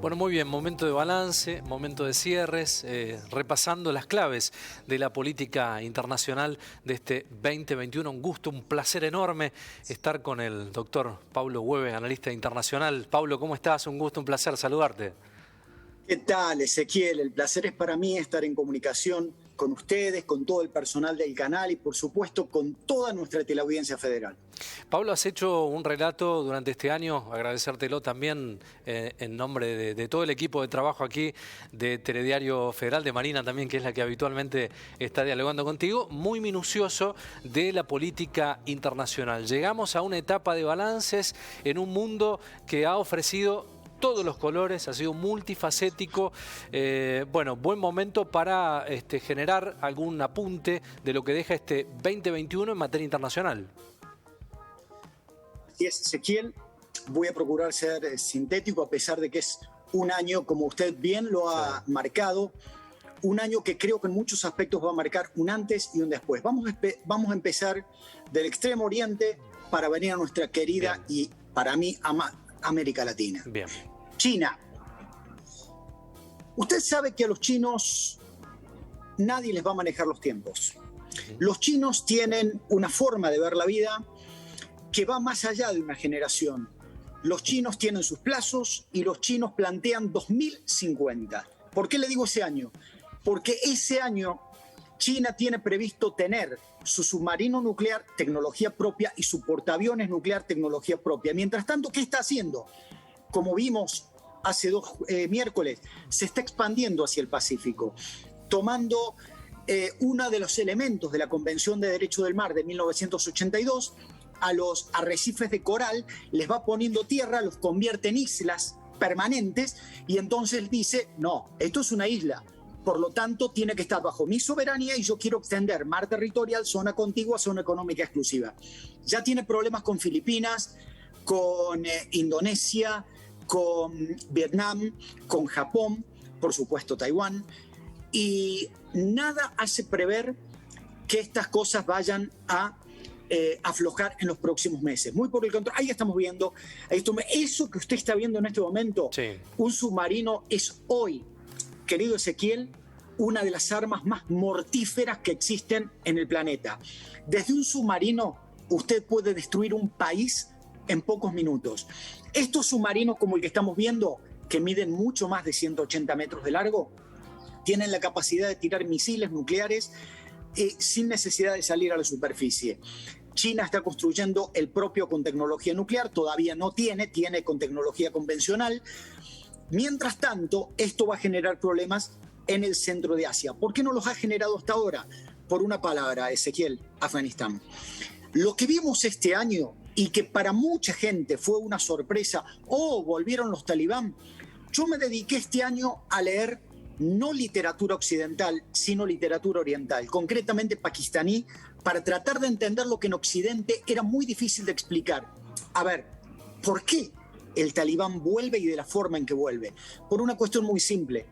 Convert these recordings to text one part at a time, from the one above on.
Bueno, muy bien, momento de balance, momento de cierres, repasando las claves de la política internacional de este 2021. Un gusto, un placer enorme estar con el doctor Pablo Hueve, analista internacional. Pablo, ¿cómo estás? Un gusto, un placer saludarte. ¿Qué tal, Ezequiel? El placer es para mí estar en comunicación con ustedes, con todo el personal del canal y, por supuesto, con toda nuestra teleaudiencia federal. Pablo, has hecho un relato durante este año, agradecértelo también en nombre de todo el equipo de trabajo aquí de Telediario Federal, de Marina también, que es la que habitualmente está dialogando contigo, muy minucioso de la política internacional. Llegamos a una etapa de balances en un mundo que ha ofrecido todos los colores, ha sido multifacético. Bueno, buen momento para generar algún apunte de lo que deja este 2021 en materia internacional. Así es, Ezequiel. Voy a procurar ser sintético, a pesar de que es un año, como usted bien lo ha marcado, un año que creo que en muchos aspectos va a marcar un antes y un después. Vamos a empezar del Extremo Oriente para venir a nuestra querida y, para mí, América Latina. Bien. China. Usted sabe que a los chinos nadie les va a manejar los tiempos. Los chinos tienen una forma de ver la vida que va más allá de una generación. Los chinos tienen sus plazos y los chinos plantean 2050. ¿Por qué le digo ese año? Porque ese año China tiene previsto tener su submarino nuclear, tecnología propia, y su portaaviones nuclear, tecnología propia. Mientras tanto, ¿qué está haciendo? Como vimos hace dos miércoles, se está expandiendo hacia el Pacífico, tomando uno de los elementos de la Convención de Derecho del Mar de 1982, a los arrecifes de coral les va poniendo tierra, los convierte en islas permanentes y entonces dice, no, esto es una isla, por lo tanto tiene que estar bajo mi soberanía y yo quiero extender mar territorial, zona contigua, zona económica exclusiva. Ya tiene problemas con Filipinas, con Indonesia, con Vietnam, con Japón, por supuesto Taiwán, y nada hace prever que estas cosas vayan a aflojar en los próximos meses. Muy por el contrario, ahí estamos viendo, eso que usted está viendo en este momento, sí. Un submarino es hoy, querido Ezequiel, una de las armas más mortíferas que existen en el planeta. Desde un submarino usted puede destruir un país en pocos minutos. Estos submarinos como el que estamos viendo, que miden mucho más de 180 metros de largo, tienen la capacidad de tirar misiles nucleares sin necesidad de salir a la superficie. China está construyendo el propio con tecnología nuclear, todavía no tiene con tecnología convencional. Mientras tanto, esto va a generar problemas en el centro de Asia. ¿Por qué no los ha generado hasta ahora? Por una palabra, Ezequiel, Afganistán. Lo que vimos este año y que para mucha gente fue una sorpresa, volvieron los talibán. Yo me dediqué este año a leer no literatura occidental, sino literatura oriental, concretamente pakistaní, para tratar de entender lo que en Occidente era muy difícil de explicar. A ver, ¿por qué el talibán vuelve y de la forma en que vuelve? Por una cuestión muy simple.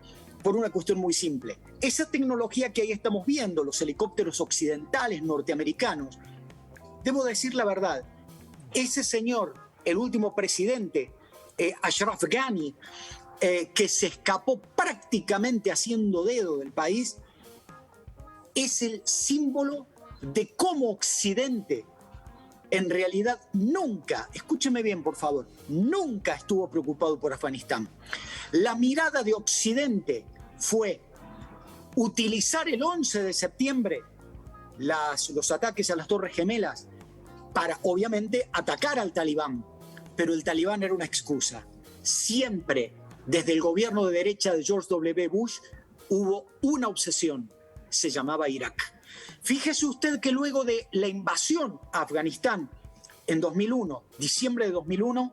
Esa tecnología que ahí estamos viendo, los helicópteros occidentales norteamericanos, debo decir la verdad, ese señor, el último presidente, Ashraf Ghani, que se escapó prácticamente haciendo dedo del país, es el símbolo de cómo Occidente en realidad nunca, escúcheme bien por favor, nunca estuvo preocupado por Afganistán. La mirada de Occidente fue utilizar el 11 de septiembre los ataques a las Torres Gemelas para obviamente atacar al talibán, pero el talibán era una excusa. Siempre desde el gobierno de derecha de George W. Bush hubo una obsesión, se llamaba Irak. Fíjese usted que luego de la invasión a Afganistán en 2001, diciembre de 2001,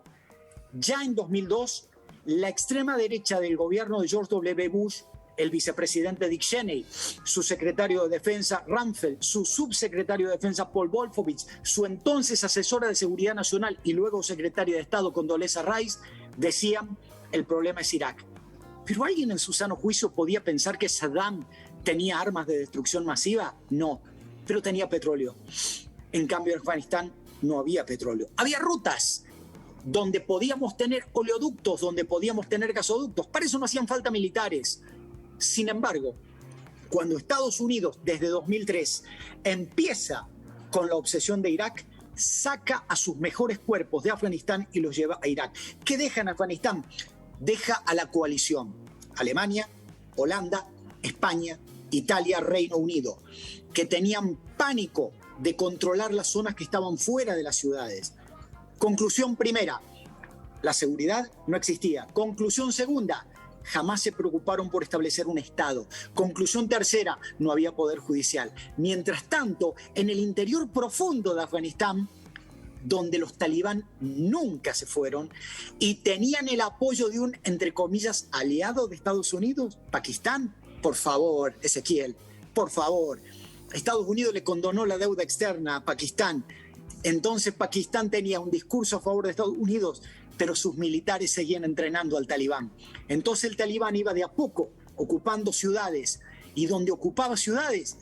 ya en 2002, la extrema derecha del gobierno de George W. Bush, el vicepresidente Dick Cheney, su secretario de defensa Rumsfeld, su subsecretario de defensa Paul Wolfowitz, su entonces asesora de seguridad nacional y luego secretaria de Estado Condoleezza Rice, decían: el problema es Irak. ¿Pero alguien en su sano juicio podía pensar que Saddam tenía armas de destrucción masiva? No, pero tenía petróleo. En cambio, en Afganistán no había petróleo. Había rutas, donde podíamos tener oleoductos, donde podíamos tener gasoductos. Para eso no hacían falta militares. Sin embargo, cuando Estados Unidos, desde 2003, empieza con la obsesión de Irak, saca a sus mejores cuerpos de Afganistán y los lleva a Irak. ¿Qué deja en Afganistán? Deja a la coalición. Alemania, Holanda, España, Italia, Reino Unido, que tenían pánico de controlar las zonas que estaban fuera de las ciudades. Conclusión primera, la seguridad no existía. Conclusión segunda, jamás se preocuparon por establecer un Estado. Conclusión tercera, no había poder judicial. Mientras tanto, en el interior profundo de Afganistán, donde los talibán nunca se fueron y tenían el apoyo de un, entre comillas, aliado de Estados Unidos, Pakistán. Por favor, Ezequiel, por favor. Estados Unidos le condonó la deuda externa a Pakistán. Entonces Pakistán tenía un discurso a favor de Estados Unidos, pero sus militares seguían entrenando al talibán. Entonces el talibán iba de a poco ocupando ciudades, y donde ocupaba ciudades,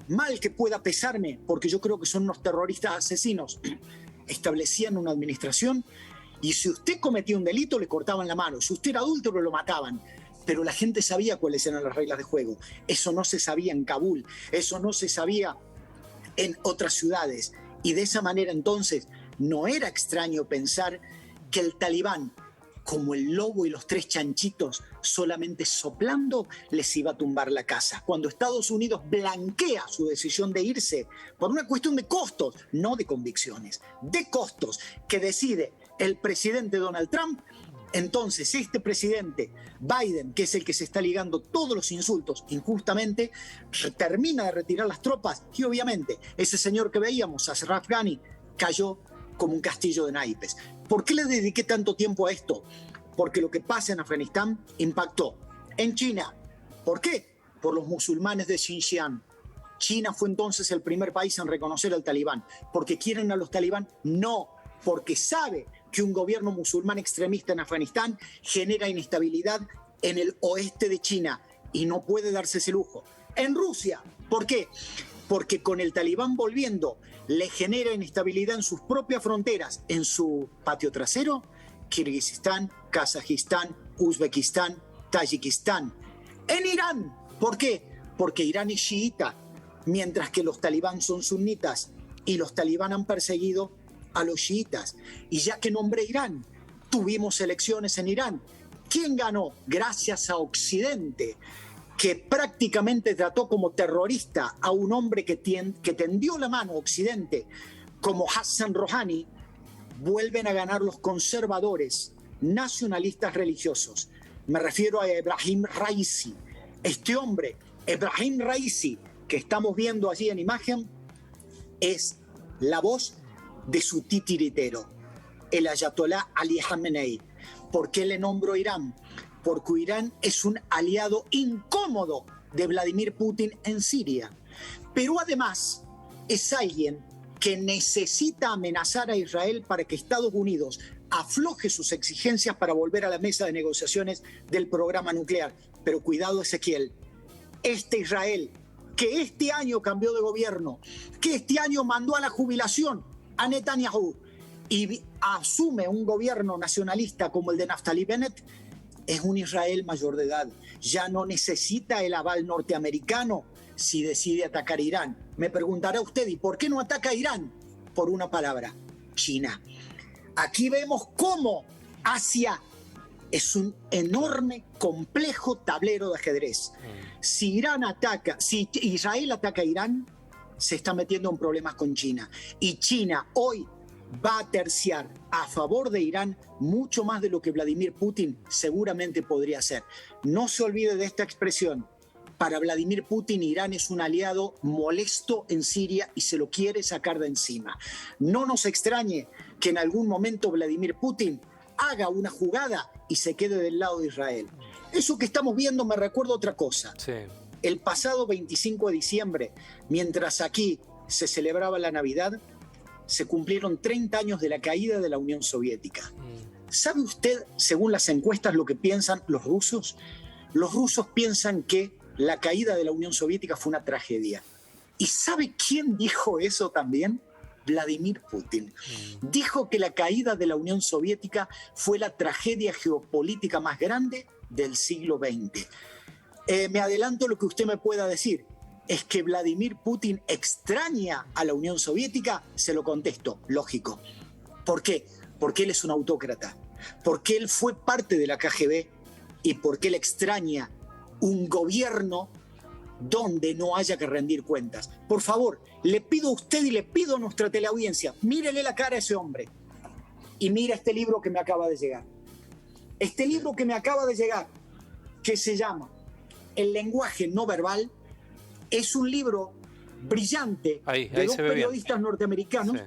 mal que pueda pesarme, porque yo creo que son unos terroristas asesinos, establecían una administración, y si usted cometía un delito le cortaban la mano, si usted era adúltero lo mataban. Pero la gente sabía cuáles eran las reglas de juego. Eso no se sabía en Kabul, eso no se sabía en otras ciudades. Y de esa manera entonces no era extraño pensar que el talibán, como el lobo y los tres chanchitos, solamente soplando les iba a tumbar la casa. Cuando Estados Unidos blanquea su decisión de irse por una cuestión de costos, no de convicciones, de costos, que decide el presidente Donald Trump, entonces este presidente Biden, que es el que se está ligando todos los insultos injustamente, termina de retirar las tropas y obviamente ese señor que veíamos, Ashraf Ghani, cayó como un castillo de naipes. ¿Por qué le dediqué tanto tiempo a esto? Porque lo que pasa en Afganistán impactó en China. ¿Por qué? Por los musulmanes de Xinjiang. China fue entonces el primer país en reconocer al talibán. ¿Porque quieren a los talibán? No, porque sabe que un gobierno musulmán extremista en Afganistán genera inestabilidad en el oeste de China y no puede darse ese lujo. En Rusia, ¿por qué? Porque con el talibán volviendo le genera inestabilidad en sus propias fronteras, en su patio trasero, Kirguistán, Kazajistán, Uzbekistán, Tayikistán. En Irán, ¿por qué? Porque Irán es chiita, mientras que los talibán son sunitas y los talibán han perseguido a los chiitas. Y ya que nombré Irán, tuvimos elecciones en Irán. ¿Quién ganó? Gracias a Occidente, que prácticamente trató como terrorista a un hombre que tendió la mano a Occidente, como Hassan Rouhani. Vuelven a ganar los conservadores, nacionalistas religiosos. Me refiero a Ebrahim Raisi. Este hombre, Ebrahim Raisi, que estamos viendo allí en imagen, es la voz de su titiritero, el ayatolá Ali Khamenei. ¿Por qué le nombro Irán? Porque Irán es un aliado incómodo de Vladimir Putin en Siria. Pero además es alguien que necesita amenazar a Israel para que Estados Unidos afloje sus exigencias para volver a la mesa de negociaciones del programa nuclear. Pero cuidado, Ezequiel, este Israel, que este año cambió de gobierno, que este año mandó a la jubilación a Netanyahu y asume un gobierno nacionalista como el de Naftali Bennett, es un Israel mayor de edad. Ya no necesita el aval norteamericano si decide atacar a Irán. Me preguntará usted, ¿y por qué no ataca a Irán? Por una palabra, China. Aquí vemos cómo Asia es un enorme, complejo tablero de ajedrez. Si Israel ataca a Irán, se está metiendo en problemas con China. Y China hoy va a terciar a favor de Irán mucho más de lo que Vladimir Putin seguramente podría hacer. No se olvide de esta expresión. Para Vladimir Putin, Irán es un aliado molesto en Siria y se lo quiere sacar de encima. No nos extrañe que en algún momento Vladimir Putin haga una jugada y se quede del lado de Israel. Eso que estamos viendo me recuerda otra cosa. Sí. El pasado 25 de diciembre, mientras aquí se celebraba la Navidad, se cumplieron 30 años de la caída de la Unión Soviética. ¿Sabe usted, según las encuestas, lo que piensan los rusos? Los rusos piensan que la caída de la Unión Soviética fue una tragedia. ¿Y sabe quién dijo eso también? Vladimir Putin. Dijo que la caída de la Unión Soviética fue la tragedia geopolítica más grande del siglo XX. Me adelanto lo que usted me pueda decir. ¿Es que Vladimir Putin extraña a la Unión Soviética? Se lo contesto, lógico. ¿Por qué? Porque él es un autócrata, porque él fue parte de la KGB y porque él extraña un gobierno donde no haya que rendir cuentas. Por favor, le pido a usted y le pido a nuestra teleaudiencia, mírele la cara a ese hombre y mira este libro que me acaba de llegar. Este libro que me acaba de llegar, que se llama El lenguaje no verbal, es un libro brillante de dos periodistas norteamericanos, sí,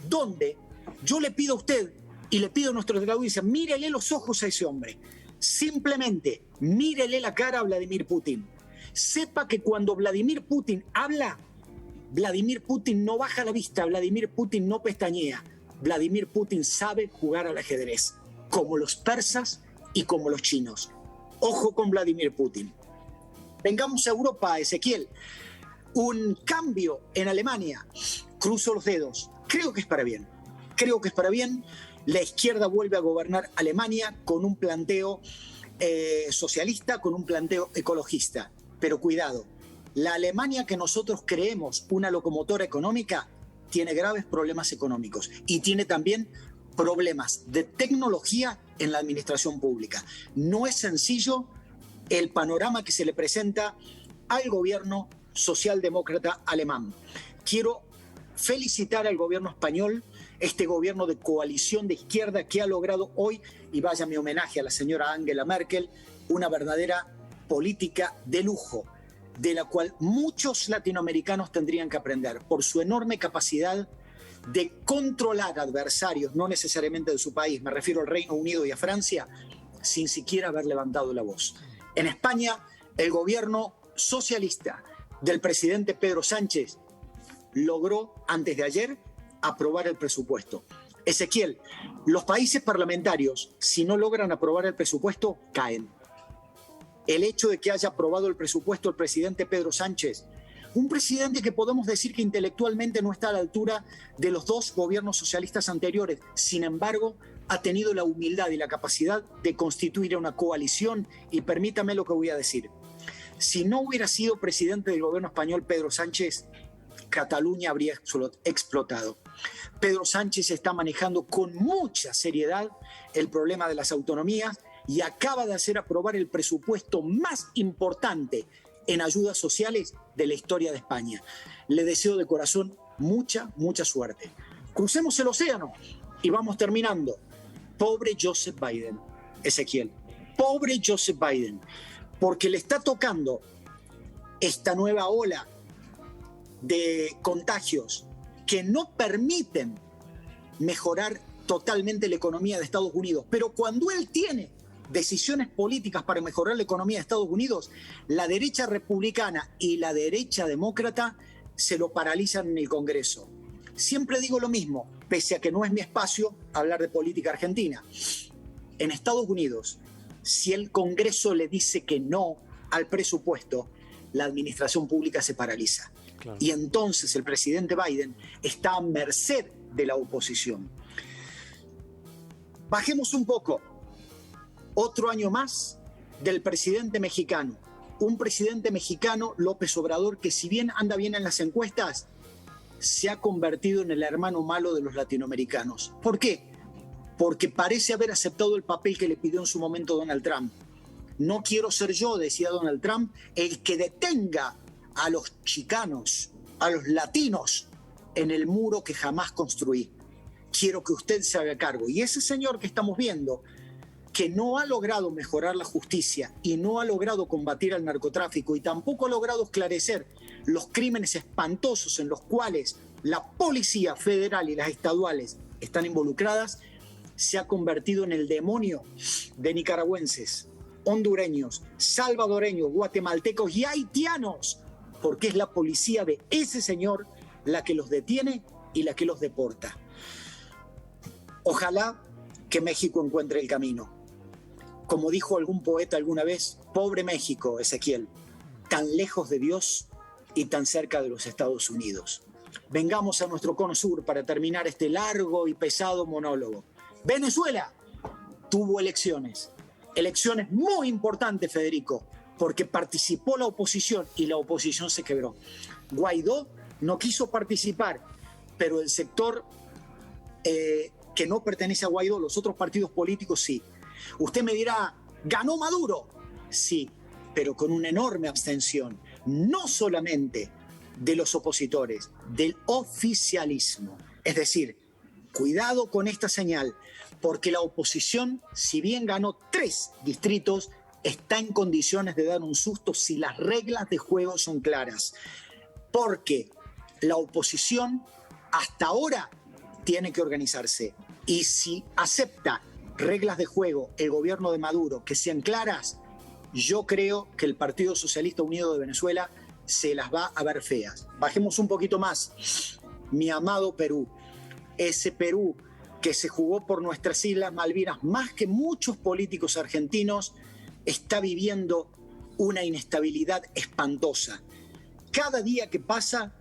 donde yo le pido a usted y le pido a nuestra teleaudiencia, mírele los ojos a ese hombre. Simplemente mírele la cara a Vladimir Putin. Sepa que cuando Vladimir Putin habla, Vladimir Putin no baja la vista, Vladimir Putin no pestañea. Vladimir Putin sabe jugar al ajedrez, como los persas y como los chinos. Ojo con Vladimir Putin. Vengamos a Europa, Ezequiel. Un cambio en Alemania. Cruzo los dedos. Creo que es para bien. Creo que es para bien. La izquierda vuelve a gobernar Alemania con un planteo socialista, con un planteo ecologista. Pero cuidado, la Alemania que nosotros creemos una locomotora económica tiene graves problemas económicos y tiene también problemas de tecnología en la administración pública. No es sencillo el panorama que se le presenta al gobierno socialdemócrata alemán. Quiero felicitar al gobierno español, este gobierno de coalición de izquierda que ha logrado hoy, y vaya mi homenaje a la señora Angela Merkel, una verdadera política de lujo, de la cual muchos latinoamericanos tendrían que aprender por su enorme capacidad de controlar adversarios, no necesariamente de su país, me refiero al Reino Unido y a Francia, sin siquiera haber levantado la voz. En España, el gobierno socialista del presidente Pedro Sánchez logró, antes de ayer, aprobar el presupuesto. Ezequiel, los países parlamentarios, si no logran aprobar el presupuesto, caen. El hecho de que haya aprobado el presupuesto el presidente Pedro Sánchez, un presidente que podemos decir que intelectualmente no está a la altura de los dos gobiernos socialistas anteriores, sin embargo, ha tenido la humildad y la capacidad de constituir una coalición, y permítame lo que voy a decir. Si no hubiera sido presidente del gobierno español Pedro Sánchez, Cataluña habría explotado. Pedro Sánchez está manejando con mucha seriedad el problema de las autonomías y acaba de hacer aprobar el presupuesto más importante en ayudas sociales de la historia de España. Le deseo de corazón mucha suerte. Crucemos el océano y vamos terminando. Pobre Joseph Biden, Ezequiel. Pobre Joseph Biden, porque le está tocando esta nueva ola de contagios que no permiten mejorar totalmente la economía de Estados Unidos. Pero cuando él tiene decisiones políticas para mejorar la economía de Estados Unidos, la derecha republicana y la derecha demócrata se lo paralizan en el Congreso. Siempre digo lo mismo, pese a que no es mi espacio hablar de política argentina. En Estados Unidos, si el Congreso le dice que no al presupuesto, la administración pública se paraliza. Claro. Y entonces el presidente Biden está a merced de la oposición. Bajemos un poco. Otro año más del presidente mexicano. Un presidente mexicano, López Obrador, que si bien anda bien en las encuestas, se ha convertido en el hermano malo de los latinoamericanos. ¿Por qué? Porque parece haber aceptado el papel que le pidió en su momento Donald Trump. No quiero ser yo, decía Donald Trump, el que detenga a los chicanos, a los latinos, en el muro que jamás construí. Quiero que usted se haga cargo. Y ese señor que estamos viendo, que no ha logrado mejorar la justicia y no ha logrado combatir al narcotráfico y tampoco ha logrado esclarecer los crímenes espantosos en los cuales la policía federal y las estaduales están involucradas, se ha convertido en el demonio de nicaragüenses, hondureños, salvadoreños, guatemaltecos y haitianos, porque es la policía de ese señor la que los detiene y la que los deporta. Ojalá que México encuentre el camino. Como dijo algún poeta alguna vez, pobre México, Ezequiel, tan lejos de Dios y tan cerca de los Estados Unidos. Vengamos a nuestro cono sur para terminar este largo y pesado monólogo. Venezuela tuvo elecciones muy importantes, Federico, porque participó la oposición y la oposición se quebró. Guaidó no quiso participar, pero el sector que no pertenece a Guaidó, los otros partidos políticos sí. Usted me dirá, ¿ganó Maduro? Sí, pero con una enorme abstención, no solamente de los opositores, del oficialismo. Es decir, cuidado con esta señal, porque la oposición, si bien ganó 3 distritos, está en condiciones de dar un susto si las reglas de juego son claras. Porque la oposición hasta ahora tiene que organizarse. Y si acepta reglas de juego el gobierno de Maduro que sean claras, yo creo que el Partido Socialista Unido de Venezuela se las va a ver feas. Bajemos un poquito más. Mi amado Perú, ese Perú que se jugó por nuestras Islas Malvinas más que muchos políticos argentinos, está viviendo una inestabilidad espantosa. Cada día que pasa,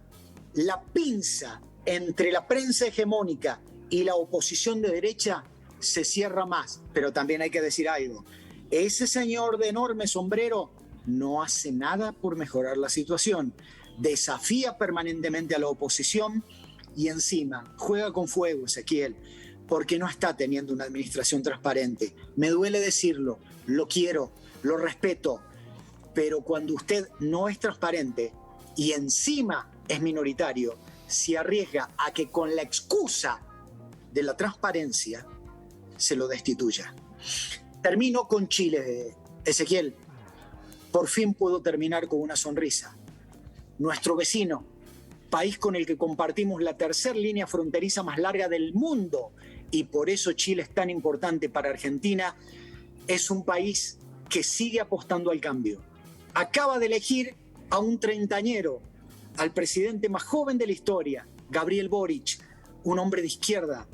la pinza entre la prensa hegemónica y la oposición de derecha se cierra más. Pero también hay que decir algo. Ese señor de enorme sombrero no hace nada por mejorar la situación. Desafía permanentemente a la oposición y encima juega con fuego, Ezequiel, porque no está teniendo una administración transparente. Me duele decirlo, lo quiero, lo respeto, pero cuando usted no es transparente y encima es minoritario, se arriesga a que con la excusa de la transparencia se lo destituya. Termino con Chile, Ezequiel. Por fin puedo terminar con una sonrisa. Nuestro vecino, país con el que compartimos la tercera línea fronteriza más larga del mundo, y por eso Chile es tan importante para Argentina, es un país que sigue apostando al cambio. Acaba de elegir a un treintañero, al presidente más joven de la historia, Gabriel Boric, un hombre de izquierda,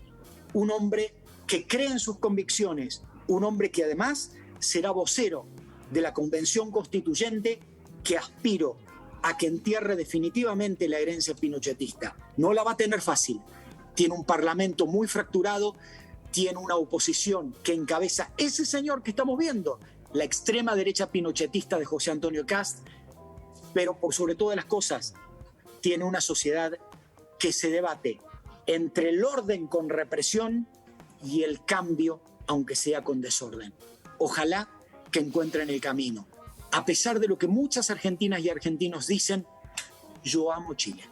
un hombre que cree en sus convicciones, un hombre que además será vocero de la Convención Constituyente que aspiro a que entierre definitivamente la herencia pinochetista. No la va a tener fácil. Tiene un parlamento muy fracturado, tiene una oposición que encabeza ese señor que estamos viendo, la extrema derecha pinochetista de José Antonio Kast, pero por sobre todas las cosas, tiene una sociedad que se debate entre el orden con represión y el cambio, aunque sea con desorden. Ojalá que encuentren el camino. A pesar de lo que muchas argentinas y argentinos dicen, yo amo Chile.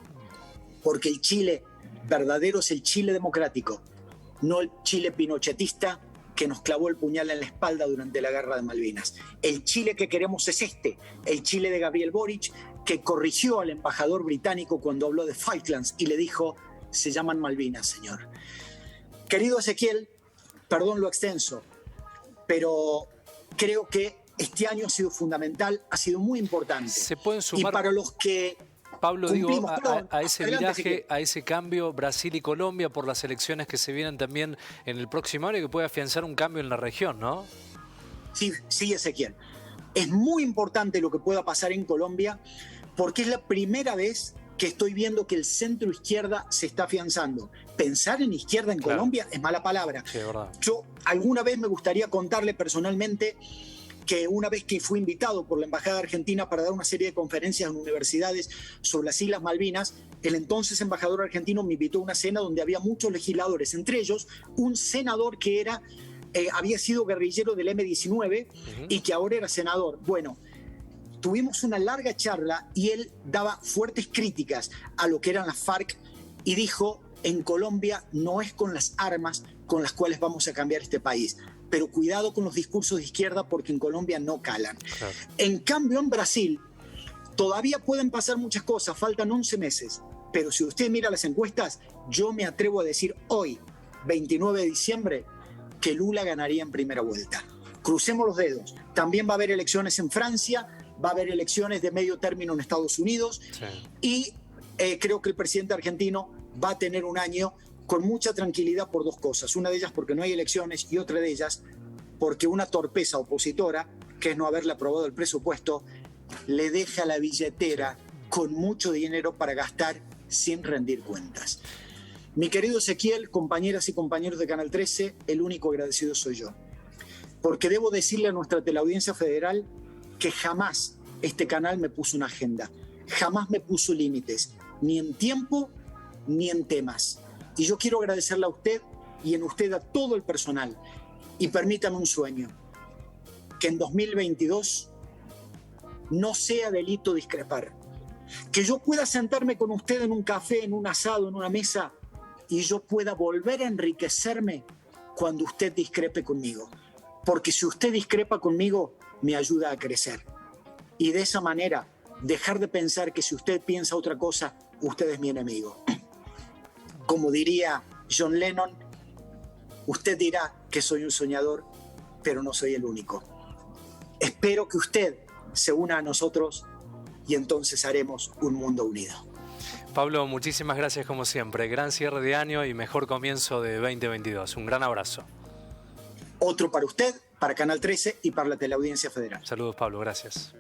Porque el Chile verdadero es el Chile democrático, no el Chile pinochetista que nos clavó el puñal en la espalda durante la Guerra de Malvinas. El Chile que queremos es el Chile de Gabriel Boric, que corrigió al embajador británico cuando habló de Falklands y le dijo, se llaman Malvinas, señor. Querido Ezequiel, perdón lo extenso, pero creo que este año ha sido fundamental, ha sido muy importante. Se pueden sumar, y para los que Pablo, cumplimos, a ese adelante, viraje, Ezequiel. a ese cambio, Brasil y Colombia por las elecciones que se vienen también en el próximo año, que puede afianzar un cambio en la región, ¿no? Sí, Ezequiel. Es muy importante lo que pueda pasar en Colombia porque es la primera vez que estoy viendo que el centro izquierda se está afianzando. Pensar en izquierda en Colombia es mala palabra. Sí, es verdad. Yo alguna vez me gustaría contarle personalmente que una vez que fui invitado por la Embajada Argentina para dar una serie de conferencias en universidades sobre las Islas Malvinas, el entonces embajador argentino me invitó a una cena donde había muchos legisladores, entre ellos un senador que había sido guerrillero del M-19 y que ahora era senador. Bueno, tuvimos una larga charla y él daba fuertes críticas a lo que eran las FARC y dijo, en Colombia no es con las armas con las cuales vamos a cambiar este país, pero cuidado con los discursos de izquierda porque en Colombia no calan. Claro. En cambio, en Brasil todavía pueden pasar muchas cosas, faltan 11 meses, pero si usted mira las encuestas, yo me atrevo a decir hoy, 29 de diciembre, que Lula ganaría en primera vuelta. Crucemos los dedos. También va a haber elecciones en Francia, va a haber elecciones de medio término en Estados Unidos y creo que el presidente argentino va a tener un año con mucha tranquilidad por dos cosas. Una de ellas porque no hay elecciones y otra de ellas porque una torpeza opositora, que es no haberle aprobado el presupuesto, le deja la billetera con mucho dinero para gastar sin rendir cuentas. Mi querido Ezequiel, compañeras y compañeros de Canal 13, el único agradecido soy yo. Porque debo decirle a nuestra teleaudiencia federal que jamás este canal me puso una agenda, jamás me puso límites, ni en tiempo ni en temas. Y yo quiero agradecerle a usted y en usted a todo el personal. Y permítame un sueño, que en 2022 no sea delito discrepar, que yo pueda sentarme con usted en un café, en un asado, en una mesa, y yo pueda volver a enriquecerme cuando usted discrepe conmigo. Porque si usted discrepa conmigo, me ayuda a crecer. Y de esa manera, dejar de pensar que si usted piensa otra cosa, usted es mi enemigo. Como diría John Lennon, usted dirá que soy un soñador, pero no soy el único. Espero que usted se una a nosotros y entonces haremos un mundo unido. Pablo, muchísimas gracias como siempre. Gran cierre de año y mejor comienzo de 2022. Un gran abrazo. Otro para usted, para Canal 13 y para la teleaudiencia federal. Saludos, Pablo. Gracias.